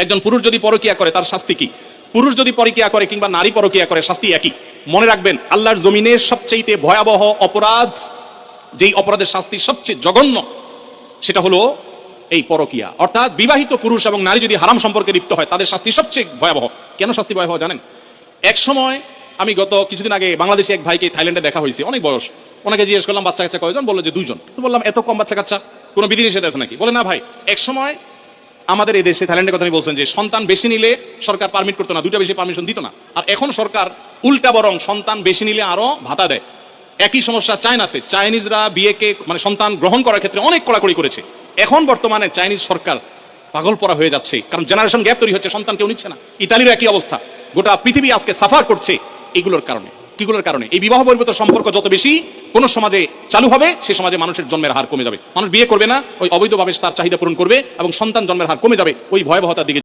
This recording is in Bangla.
একজন পুরুষ যদি পরকিয়া করে তার শাস্তি কি? পুরুষ যদি পরকিয়া করে কিংবা নারী পরকিয়া করে শাস্তি একই। মনে রাখবেন, আল্লাহর জমিনের সবচেয়ে ভয়াবহ অপরাধ, যেই অপরাধের শাস্তি সবচেয়ে জঘন্য, সেটা হলো এই পরকিয়া। অর্থাৎ বিবাহিত পুরুষ এবং নারী যদি হারাম সম্পর্কে লিপ্ত হয় তাদের শাস্তি সবচেয়ে ভয়াবহ। কেন শাস্তি ভয়াবহ জানেন? এক সময় আমি গত কিছুদিন আগে বাংলাদেশি এক ভাইকে থাইল্যান্ডে দেখা হয়েছে, অনেক বয়স। ওনাকে জিজ্ঞেস করলাম বাচ্চা কাচ্চা কয়জন? বললো যে 2 জন। তো বললাম এত কম বাচ্চা কাচ্চা, কোনো বিধিনিষেধ আছে নাকি? বলে না ভাই, এক সময় আমাদের এই দেশে থাইল্যান্ডের কথা বলছেন যে সন্তান বেশি নিলে সরকার পারমিট করতো না, 2টা বেশি পারমিশন দিত না। আর এখন সরকার উল্টা, বরং সন্তান বেশি নিলে আরো ভাতা দেয়। একই সমস্যা চায়নাতে। চাইনিজরা বিয়েকে মানে সন্তান গ্রহণ করার ক্ষেত্রে অনেক কড়াকড়ি করেছে। এখন বর্তমানে চাইনিজ সরকার পাগল পড়া হয়ে যাচ্ছে, কারণ জেনারেশন গ্যাপ তৈরি হচ্ছে, সন্তান কেউ নিচ্ছে না। ইতালিরও একই অবস্থা। গোটা পৃথিবী আজকে সাফার করছে এগুলোর কারণে। কিগুলোর কারণে? এই বিবাহ বহির্ভূত সম্পর্ক যত বেশি কোন সমাজে চালু হবে, সে সমাজে মানুষের জন্মের হার কমে যাবে। মানুষ বিয়ে করবে না, ওই অবৈধভাবে তার চাহিদা পূরণ করবে এবং সন্তান জন্মের হার কমে যাবে। ওই ভয়াবহতার দিকে